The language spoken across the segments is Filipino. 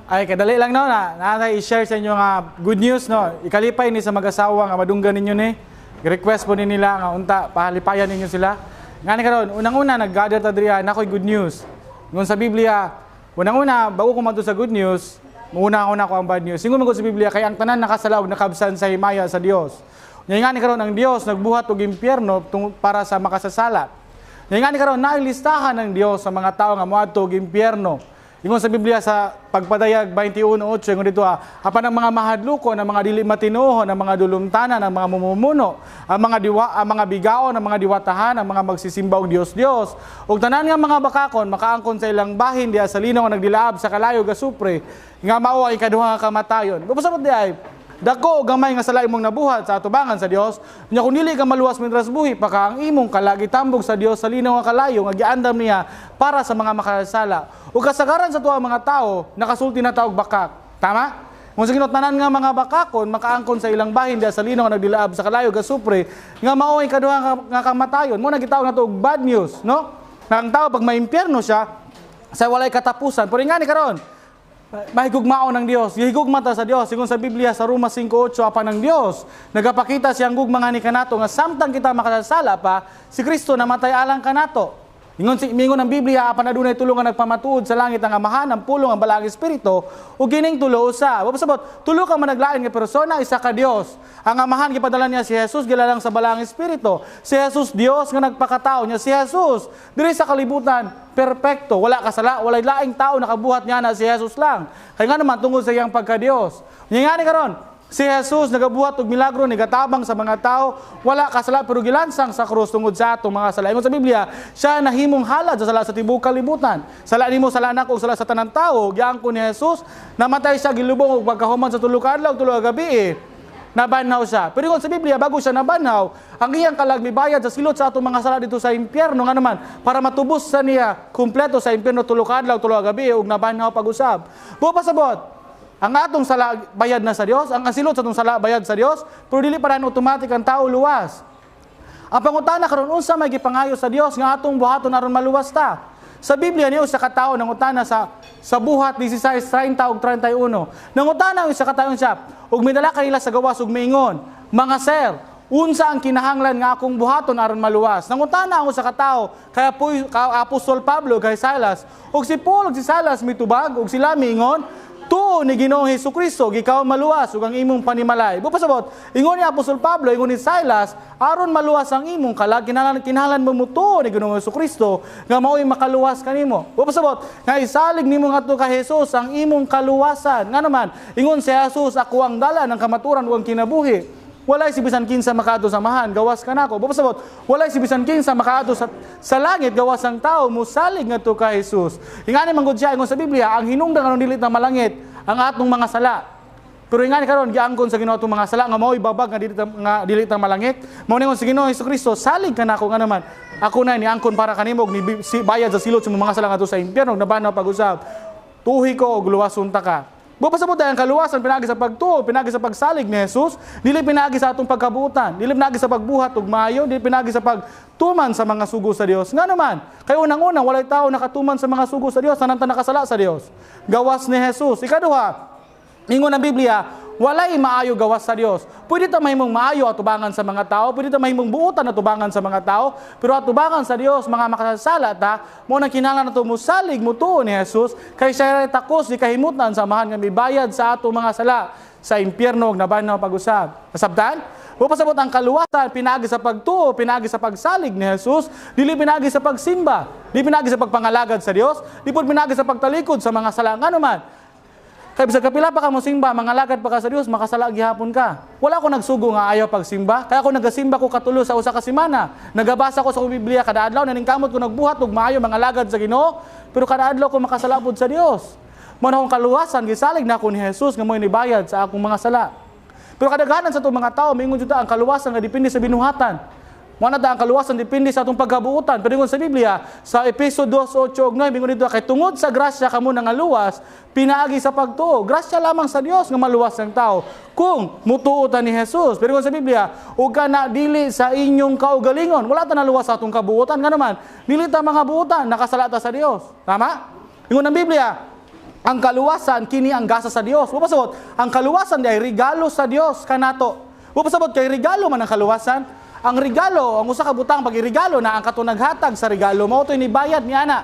Ay, kadali lang no, na i-share sa inyo nga good news no. Ikalipay ni sa mag-asawa nga madunggan ninyo ni. Request po ni nila nga unta pahalipayan ninyo sila. Ngani karon, unang-una nag-gather ta diri na ko'y good news. Ngun sa Biblia, unang-una bago ko madto sa good news, una ko ang bad news. Ingon man sa Biblia kay ang tanan nakasalaw nakabsan sa himaya sa Dios. Ngani karon ang Dios nagbuhat og impyerno para sa makasasala. Ngani karon nailistahan ng Dios sa mga tao nga moadto og impyerno. Ingon sa Biblia sa Pagpadayag 21:8, ingon dito apan ang mga mahadloko, ang mga dili matinuho, ang mga dulumtanan, ang mga mumumuno, ang mga bigaon, ang mga diwatahan, ang mga magsisimba og Dios, ug tanan nga mga bakakon makaangkon sa ilang bahin diha sa linaw nga nagdilaab sa kalayo ga supre, nga mao ang ikaduha nga kamatayon. Pasabot di ay dako gamay nga sala imong nabuhat sa atubangan sa Dios, nya kun dili ka maluwas mitras buhi pa ka ang imong kalagitambog sa Dios sa linaw nga kalayo nga giandam niya para sa mga makasala. Ug kasagaran sa tuwa mga tao nakasulti na taog bakak. Tama? Kung sa ginotnanan nga mga bakakon makaangkon sa ilang bahin diha sa linaw nga nagdilaab sa kalayo ga supre, nga mao ang ikaduha nga kamatayon. Mo nagitawag na to og bad news, no? Na ang tao pag maimpyerno siya sa walay katapusan. Pero nga ni karon mahigugmao ng Dios. Higugma ta sa Dios. Sigon sa Biblia sa Roma 5:8 apan ng Dios nagapakita siyang gugma nga ni kanato nga samtang kita makasasala pa si Kristo namatay alang kanato. Mingon ang Biblia apan adunay tulo nga nagpamatuod sa langit ang Amahan, ang pulong ang Balaang Espiritu ug kining tulo usa. Pasabot tulo ka managlain nga persona isa ka Dios. Ang Amahan gipadala niya si Jesus gilalang sa Balaang Espiritu. Si Jesus Dios nga nagpakatao niya si Jesus diri sa kalibutan perpekto, wala kasala, walay laing tao nakabuhat niya na si Jesus lang. Kay nga naman tungod sa iyang pagka-Dios. Nya ni karon, si Jesus nagabuhat og milagro nigatabang sa mga tao, wala kasala pero gilansang sa krus tungod sa atong mga sala. Ingon sa Biblia, siya nahimong halad sa sala sa tibuok kalibutan. Sala nimo sala nako ug sala sa tanang tao, giangkon ni Jesus, namatay siya gilubong og pagkahuman sa tulo ka adlaw, tulo ka gabi. Nabanhaw siya. Pero ingon sa Biblia, bago siya nabanhaw, ang iyang kalagmibayad sa silot sa atong mga sala dito sa impyerno nga naman para matubos sa niya kumpleto sa impyerno tulo ka adlaw, tulo ka gabi ug nabanhaw pag-usab. Pasabot ang atong sala bayad na sa Dios, ang asilot sa atong sala bayad sa Dios, pero dili pa rin automatic ang tao luwas. Ang pangutana karon unsa may gipangayo sa Dios nga atong buhaton aron maluwas ta? Sa Biblia niyo sa katao nangutana sa buhat 16:30 ug 31. Nangutana ang isa ka tawo siya, ug midala kanila sa gawas ug miingon, "Mga sir, unsa ang kinahanglan nga akong buhaton aron maluwas?" Nangutana ang usa ka tawo kay Apostol Pablo kay Silas, ug si Paul ug si Silas mitubag ug sila miingon, "Tuo ni Ginoong Hesukristo ikaw maluwas ug ang imong panimalay." Pasabot, ingon ni Apostol Pablo, ingon ni Silas, aron maluwas ang imong kalag kinahanglan mo mutuo ni Ginoong Hesukristo nga mao'y makaluwas kanimo. Pasabot, nga isalig nimo ngadto ka Jesus ang imong kaluwasan. Nga naman, ingon si Jesus, "Ako ang dala ng kamaturan ug ang kinabuhi. Walay si bisan kinsa makaadto sa Amahan, gawas ka nako." Pasabot, walay si bisan kinsa makaadto sa langit, gawas ang tao musalig ngadto ka Jesus. Ingani man gud siya ingon sa Biblia, ang hinungdan aron dili ta malangit ang atong mga sala. Pero ingani karon giangkon sa Ginoo atong mga sala nga mao'y babag nga dili ta malangit. Mao ningon sa Ginoo Hesukristo, salig ka nako nga naman. Ako na niangkon para kanimo ni bayad sa silot sa mga sala ngadto sa impyerno nabanaw pag-usab. Tuhi ko og luwason ta ka. Pasabot ang kaluwasan pinagi sa pagtuo, pinagi sa pagsalig ni Jesus, dili pinagi sa atong pagkabutan, dili pinagi sa pagbuhat og maayo, dili pinagi sa pagtuman sa mga sugo sa Dios. Nga naman, kay unang-unang walay tao nakatuman sa mga sugo sa Dios, tanan ta nakasala sa Dios. Gawas ni Jesus. Ikaduha, ingon ang Biblia, walay maayo gawas sa Dios. Pwede ta mahimong maayo atubangan sa mga tao, pwede ta mahimong buutan atubangan sa mga tao, pero atubangan sa Dios mga makasasala ta, mo nang kinahanglan nato musalig mutuo ni Jesus kay siya ray takos di kahimutan sa Amahan nga mibayad sa ato mga sala sa impyerno ug nabanhaw pag-usab. Nasabtan? Pasabot ang kaluwasan pinagi sa pagtuo, pinagi sa pagsalig ni Jesus, dili pinagi sa pagsimba, dili pinagi sa pagpangalagad sa Dios, dili pud pinagi sa pagtalikod sa mga sala. Nga naman, kaya bisag kapila pa ka mo simba, mangalagad pa ka sa Dios, makasala gihapon ka. Wala ko nagsugo nga ayaw pagsimba, kaya ako nagasimba ko katulo sa usa ka semana. Nagabasa ko sa Biblia kada adlaw, naningkamot ko nagbuhat ug maayo mangalagad sa Ginoo, pero kada adlaw ko makasala pud sa Dios. Mao na akong kaluwasan gisalig na ako ni Jesus nga mo'y nibayad sa akong mga sala. Pero kadaghanan sa itong mga tao, mingon jud ang kaluwasan nga depende sa binuhatan. Mao na ang kaluwasan depende sa atong pagkabuutan. Pero ingon sa Biblia, sa Efeso 2:8 ug 9, mingon dito kay tungod sa grasya kamo nga luwas, pinaagi sa pagtuo. Grasya lamang sa Dios nga maluwas ang tao kung mutuo ta ni Jesus. Pero ingon sa Biblia, ug kana dili sa inyong kaugalingon. Wala ta naluwas sa atong kabuutan nga naman. Dili ta mga buutan, nakasala ta sa Dios. Tama? Ingon ang Biblia, ang kaluwasan kini ang gasa sa Dios. Mapasabot, ang kaluwasan di ay regalo sa Dios kanato. Mapasabot kay regalo man ang kaluwasan. Ang regalo, ang usa ka butang pag regalo na ang katong naghatag sa regalo mao toy ni bayad ni ana.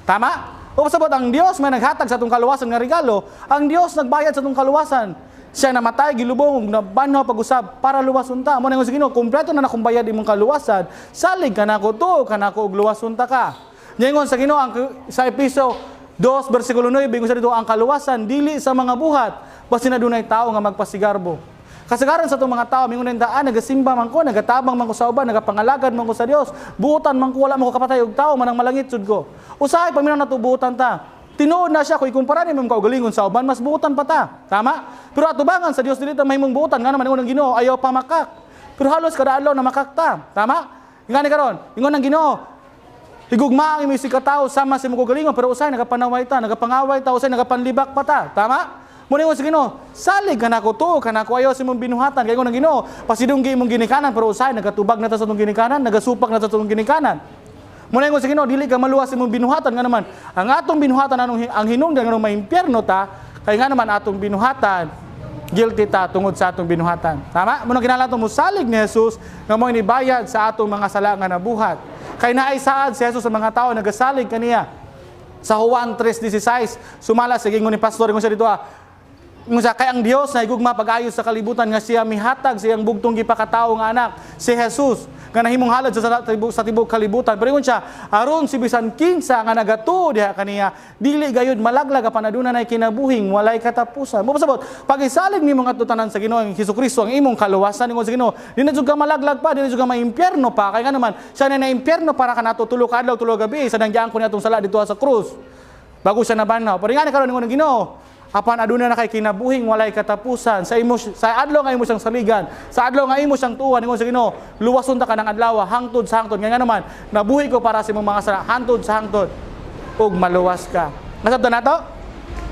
Tama? Mapasabot ang Dios may naghatag sa atong kaluwasan nga regalo, ang Dios nagbayad sa atong kaluwasan. Siya namatay, gilubong, nabanhaw pag-usab para luwason ta. Mo na nga Ginoo, kumpleto na nakong bayad imong kaluwasan. Salig ka nako to, kanako og luwason ta ka. Ningon sa Ginoo sa Episo 2 bersikulo 9, bingon sa dito ang kaluwasan dili sa mga buhat, basi na dunay tao nga magpasigarbo. Kasagaran sa itong mga tao, mingon daan, nagasimba man ko, nagatabang man ko sa uban, nagapangalagad man ko sa Dios, buutan man ko, wala man ko kapatay og tao, manang malangit sud ko. Usahay paminaw na to buutan ta. Tinuod na siya, kung ikumpara ni mong kaugalingon sa uban, mas buutan pa ta. Tama? Pero atubangan sa Dios dili ta mahimong buutan, nga naman ingon ng Ginoo, ayaw pa makak. Pero halos kada adlaw na makakta. Tama? Ingani karon, ingon ng Ginoo, higugma ang imong sikataw sama sa imong kaugalingon, pero usay nagapanaway ta, nagapangaway ta, usay nagapanlibak pa ta. Tama? Muna ingon sa Ginoo, salig kanako to, kanako ayaw sa imong binuhatan. Kaya ingon ng Ginoo, pasidunggi imong ginikanan, pero usay nagatubag na ta sa itong ginikanan, nagasupak na ta sa itong ginikanan. Muna ingon sa Ginoo, dili ka maluwas imong binuhatan nga naman. Ang atong binuhatan ang hinungdan nga maimpyerno ta, kay nga naman atong binuhatan, guilty ta tungod sa atong binuhatan. Tama? Muna kinahanglan mo salig ni Jesus nga mo inibayad sa atong mga sala nga nabuhat. Kay naay saad si Jesus sa mga tao nagasalig kaniya. Sa Juan 3:16, sumala sa gingon ni pastor ingon siya dito kay ang Dios na higugma pag-ayos sa kalibutan nga siya mihatag siyang bugtong gipakatao nga anak, si Jesus, nga nahimong halad sa tibok kalibutan. Pero ingon siya, aron si bisan kinsa nga nagato diha kaniya, dili gayud malaglag apan aduna nay kinabuhing walay katapusan. Mo pasabot, pag isalig nimo nga tutanan sa Ginoo ang Hesukristo ang imong kaluwasan ingon sa Ginoo, di na jud ka malaglag pa, di na jud ka maimpyerno pa. Kay nga naman, siya na impyerno para kanato tulo ka adlaw tulo gabi sa nangyaan ko niatong sala dito sa krus. Bago siya nabanhaw. Pero nga karon ingon ng Ginoo, apan aduna na kay kinabuhing walay katapusan sa adlaw nga imo siyang saligan, sa adlaw nga imo siyang tuwan ingon sa Ginoo, luwason ta ka ng adlaw hangtod sa hangtod. Nga naman nabuhi ko para sa imong mga sala hangtod sa hangtod ug maluwas ka. Nasabtan nato?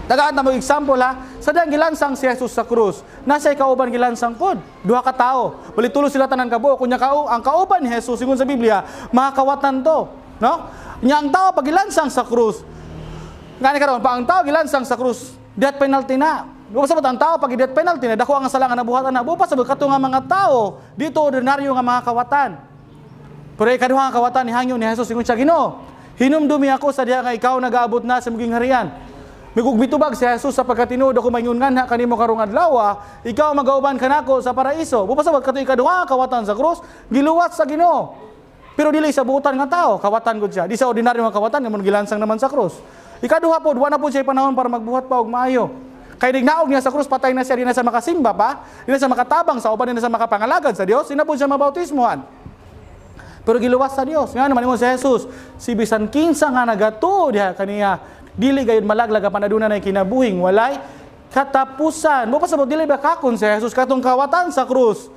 Dagaan na mo example sa dang gilansang si Jesus sa krus, nasa kauban gilansang pod, duha ka tawo. Bali tulo sila tanan kabuo, kunya ang kauban ni Jesus ingon sa Biblia, makakawatan to, no? Nya ang tawo pag gilansang sa krus, ngani karon pa ang tawo gilansang sa krus, death penalty na. Pasabot ang tao pag death penalty na dako ang sala nga nabuhatan na. Pasabot kato nga mga tao dito ordinaryo nga mga kawatan. Pero ikaduha nga kawatan ni hangyo ni Jesus ingon siya, Ginoo, hinumdumi ako sa diha nga ikaw nagaabot na sa muging harian. Migug mitubag si Jesus sa pagkatinuod ako maingon nga kanimo karong adlaw, ikaw magauban kanako sa paraiso. Pasabot kato ikaduha nga kawatan sa krus, giluwat sa Ginoo. Pero dili sa buutan nga tao, kawatan gud siya. Di sa ordinaryo nga kawatan nga gilansang naman sa krus. Ikaduha po, wala po siya panahon para magbuhat pa og maayo. Kay dignaog niya sa krus, patay na siya, di na sa makasimba pa, di na sa makatabang sa uban, di na sa makapangalagad sa Dios, di na po siya mabautismohan. Pero giluwas sa Dios. Nga naman ingon si Jesus, si bisan kinsa nga nagato diha kaniya, dili gayud malaglag apan aduna nay kinabuhing walay katapusan. Mo pasabot dili ba kakon si Jesus katong kawatan sa krus.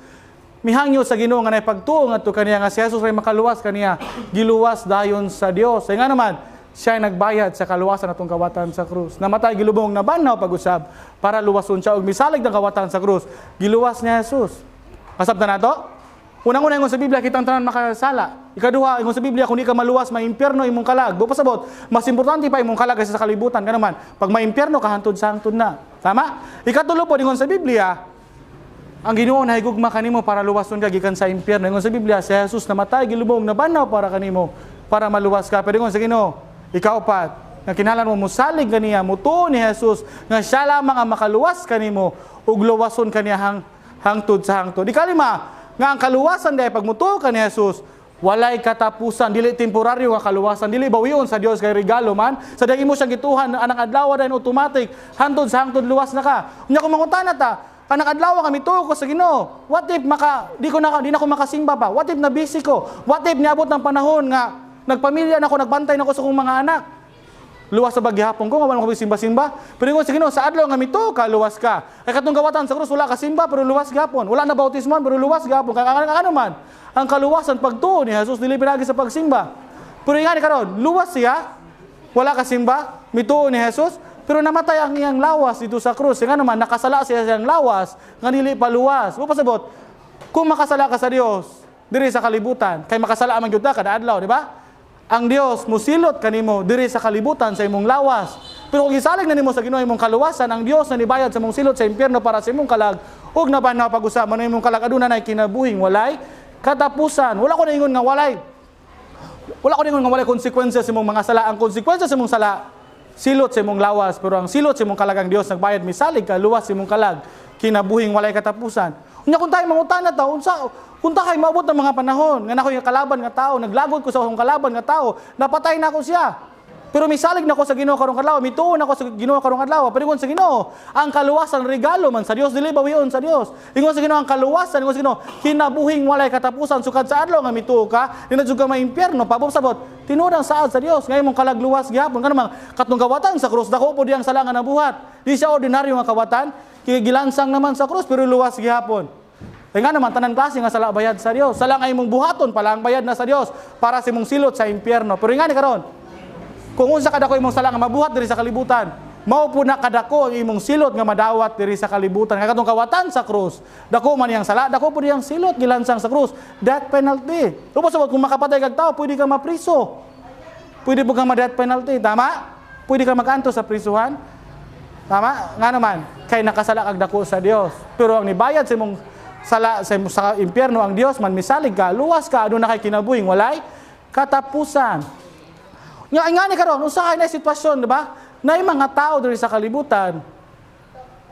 Mihangyo sa Ginoo nga nay pagtuo ngadto kaniya nga si Jesus ray makaluwas kaniya, giluwas dayon sa Dios. Nga naman siya ay nagbayad sa kaluwasan atong kawatan sa krus. Namatay gilubong na banhaw pag-usab para luwason siya og misalig ng kawatan sa krus. Giluwas ni Jesus. Kasabtan nato? Unang-una ingon sa Biblia kitang tanan makasala. Ikaduha ingon sa Biblia kung di ka maluwas maimpyerno imong kalag. Pasabot, mas importante pa imong kalag kaysa sa kalibutan. Nga naman, pag maimpyerno ka hantod sa hangtod na. Tama? Ikatulo po ingon sa Biblia, ang Ginoo nahigugma kanimo para luwason ka gikan sa impyerno. Ingon sa Biblia, si Jesus namatay gilubong na banhaw para kanimo para maluwas ka. Pero ingon sa Ginoo, ikaw pat, nga kinahanglan mo musalig kaniya, mutuo ni Jesus, nga siya lamang ang makaluwas kanimo, ug luwason kaniya hangtod sa hangtod. Ikalima, nga ang kaluwasan dahil pag mutuo ka ni Jesus, walay katapusan, dili temporaryo nga kaluwasan, dili bawion sa Dios kay regalo man, sa dahil mo siyang gituhan, anang adlaw dahil automatic, hangtod sa hangtod luwas na ka. Unya kung mangutana ta, anang adlaw kami tuo ko sa Ginoo, what if di na ko makasimba pa, what if na busy ko, what if niabot ng panahon nga, nagpamilya na ako, nagbantay na ako sa kong mga anak. Luwas sa bagyahapon ko, nga wala ko simba-simba. Pero ingon sa Ginoo, sa adlaw nga mito ka, luwas ka. Kay katong kawatan sa krus, wala ka simba, pero luwas gapon. Wala na bautisman, pero luwas gapon. Kaya ano man, ang kaluwasan, pagtuo ni Jesus, dili pinagi sa pagsimba. Pero nga karon, luwas siya, wala ka simba, mituo ni Jesus, pero namatay ang iyang lawas dito sa krus. Nga naman, nakasala siya siyang lawas, nga dili paluwas. Pasabot, kung makasala ka sa Dios, diri sa kalibutan, kay makasala man gyud ta kada adlaw, di ba? Ang Dios musilot kanimo diri sa kalibutan sa imong lawas. Pero kung gisalig na nimo sa Ginoo imong kaluwasan, ang Dios na nibayad sa mong silot sa impyerno para sa imong kalag, ug nabanaw pag-usab man imong kalag aduna nay kinabuhing walay katapusan. Wala ko na ingon nga walay konsekwensya sa imong mga sala. Ang konsekwensya sa imong sala, silot sa imong lawas, pero ang silot sa imong kalag ang Dios nagbayad misalig ka luwas sa imong kalag, kinabuhing walay katapusan. Unya kung tayo mangutana ta unsa kung tayo maabot ng mga panahon nga nakoy kalaban nga tao, naglagod ko sa akong kalaban nga tao, napatay na ako siya. Pero misalig na ko sa Ginoo karong adlaw, mituon ako sa Ginoo karong adlaw. Pero ingon sa Ginoo, ang kaluwasan regalo man sa Dios, dili bawion sa Dios. Ingon sa Ginoo ang kaluwasan, ingon sa Ginoo, kinabuhing walay katapusan sukad sa adlaw nga mituo ka, dinadto ka may impyerno, pabot-sabot, tinuod ang saad sa Dios. Ngay mong kalagluwas gihapon kanang katong kawatan sa krus, dako po diyang sala nga nabuhat. Di siya ordinaryo nga kawatan, kay gilansang naman sa krus pero luwas gihapon. Kaya nga naman, tanan klase nga sala bayad sa Dios. Sala nga imong buhaton, pala ang bayad na sa Dios para sa imong silot sa impyerno. Pero nga ni karon, kung unsa kadako imong sala nga mabuhat diri sa kalibutan, mao po na kadako ang imong silot nga madawat diri sa kalibutan. Kaya katong kawatan sa krus, dako man yang sala, dako po diyang silot gilansang sa krus, death penalty. Upos kung makapatay kag tao, pwede ka mapriso. Pwede po kang ma-death penalty, tama? Pwede ka maganto sa prisuhan. Tama? Nga naman, kay nakasala kag dako sa Dios. Pero ang nibayad sa imong sala sa impyerno ang Dios man misalig ka, luwas ka, aduna kay kinabuhing walay katapusan. Nga ni karon usahay na sitwasyon, di ba? Nay mga tao diri sa kalibutan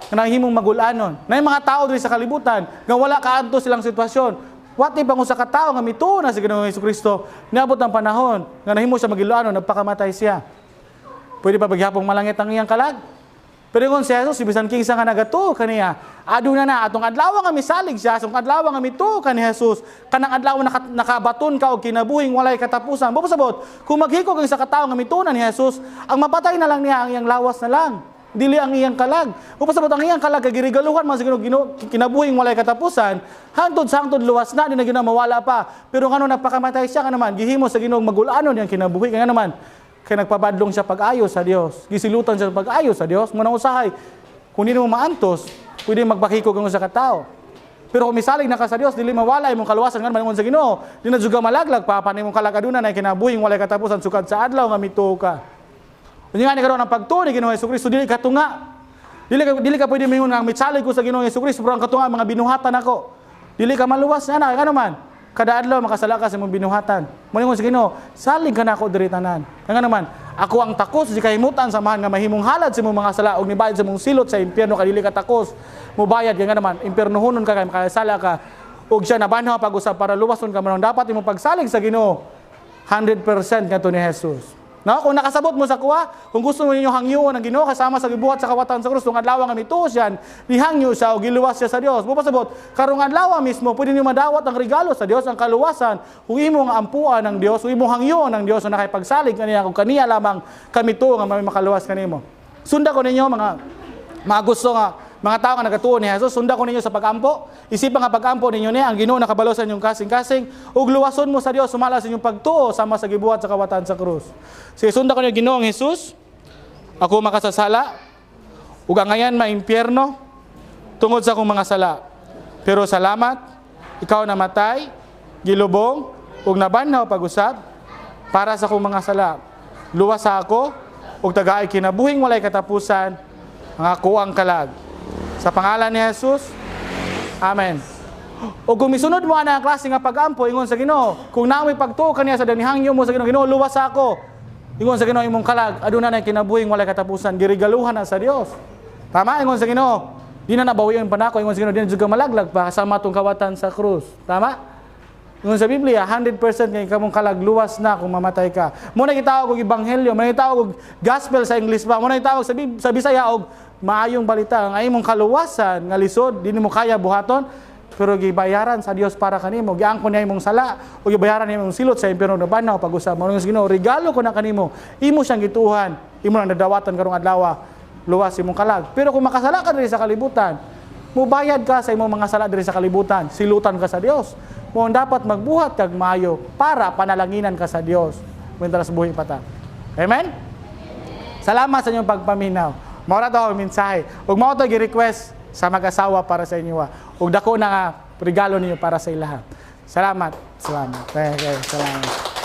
nga nahimong magulanon. Nay mga tao diri sa kalibutan nga wala kaadto silang sitwasyon. What if ang usa ka tawo nga mituo na si Ginoong Hesukristo, niabot ang panahon nga nahimo siya magilulanon, nagpakamatay siya. Pwede pa bagyapong malangit ang iyang kalag? Pero kung si Jesus, bisan kinsa nga nagatuo kaniya, aduna na atong adlaw nga misalig siya, atong adlaw nga mituo ka ni Jesus, kanang adlaw nakabaton ka og kinabuhing walay katapusan. Bubusabot, kung maghikog ang isa ka tawo nga mituo ni Jesus, ang mapatay na lang niya ang iyang lawas na lang, dili ang iyang kalag. Bubusabot ang iyang kalag kay girigaluhan man sa Ginoo kinabuhing walay katapusan, hangtod sa hangtod luwas na di na mawala pa. Pero ngano nagpakamatay siya kanaman, gihimo sa Ginoong magulanon yang kinabuhi kay naman. Kaya nagpabadlong siya pag-ayo sa Dios. Gisilutan siya pag-ayo sa Dios. Muna usahay, kung hindi mo maantos, pwede magbakikog ang sa katao. Pero kung misalig na ka sa Dios, dili mawala imong kaluwasan nga manungon sa Ginoo. Di na juga malaglag pa imong kalagadunan ay kinabuhing walay katapusan sukad sa adlaw nga mituo ka. Unya nga ni karon ang pagtuo ni Ginoong Hesukristo dili katunga. Dili ka pwede mingon nga mitsalig ko sa Ginoong Hesukristo pero ang katunga mga binuhatan ako. Dili ka maluwas na nga naman. Kada adlaw makasala ka sa imong binuhatan. Moingon sa Ginoo, salig ka na ako diri tanan. Nga naman, ako ang takos di kahimutan samahan nga mahimong halad sa imong mga sala og nibayad sa imong silot sa impyerno kadili ka takos. Mubayad nga naman, impyernohonon ka kay makasala ka og siya nabanhaw pag-usab para luwason ka man dapat imong pagsalig sa Ginoo 100% kadto ni Jesus. No, kung nakasabot mo sa kuha, kung gusto mo ninyo hangyo ang Ginoo kasama sa gibuhat sa kawatan sa krus tong adlaw nga mituos yan, nihangyo siya o giluwas siya sa Dios. Mupasabot, karong adlaw mismo pwede niyo madawat ang regalo sa Dios, ang kaluwasan, kung imong ampuan ng Dios, kung imong hangyo ng Dios na nakipagsalig kaniya kung kaniya lamang kami to nga may makaluwas kanimo. Sunda ko ninyo mga gusto nga mga tao nga nagatuo ni Jesus, sunda ko ninyo sa pagampo. Isipan nga pagampo ninyo ni ang Ginoo nakabalo sa inyong kasing-kasing ug luwason mo sa Dios sumala sa inyong pagtuo sama sa gibuhat sa kawatan sa krus. Sige, sunda ko ninyo Ginoong Jesus. Ako makasasala ug ang ngayan maimpyerno tungod sa akong mga sala. Pero salamat, ikaw namatay, gilubong ug nabanhaw pag-usab para sa akong mga sala. Luwas sa ako ug tagaay kinabuhing walay katapusan ang ako ang kalag. Sa pangalan ni Jesus, amen. O kung misunod mo ang klase nga pagampo, ingon sa Ginoo, kung namoy pagtuo kaniya sa danihangyo mo sa Ginoo, Ginoo luwas ako. Ingon sa Ginoo imong kalag, aduna na kinabuhing walay katapusan, girigaluhan na sa Dios. Tama ingon sa Ginoo. Di na nabawi ang panako, ingon sa Ginoo, di na juga malaglag pa kasama tong kawatan sa krus. Tama? Ingon sa Biblia, 100% kay kamong kalag luwas na kung mamatay ka. Mo na gitawag og ebanghelyo, mo na gitawag og gospel sa English pa, mo na gitawag sa Bisaya og maayong balita. Ang imong kaluwasan nga lisod, di mo kaya buhaton, pero gibayaran sa Dios para kanimo. Giangkon niya imong sala o gibayaran niya imong silot sa impyerno na banaw pag-usab. Mao nga Ginoo, regalo ko na kanimo. Imo siyang gituhan, imo nang dadawatan karong adlaw, luwas imong kalag. Pero kung makasala ka diri sa kalibutan, mubayad ka sa imong mga sala diri sa kalibutan, silutan ka sa Dios. Mo dapat magbuhat kag maayo para panalanginan ka sa Dios. Mientras buhi pa ta. Amen. Salamat sa inyong pagpaminaw. Mao ra to ang mensahe. Ug mao to gi-request sa mag-asawa para sa inyo. Ug dako na nga regalo ninyo para sa ilaha. Salamat. Salamat. Okay, salamat.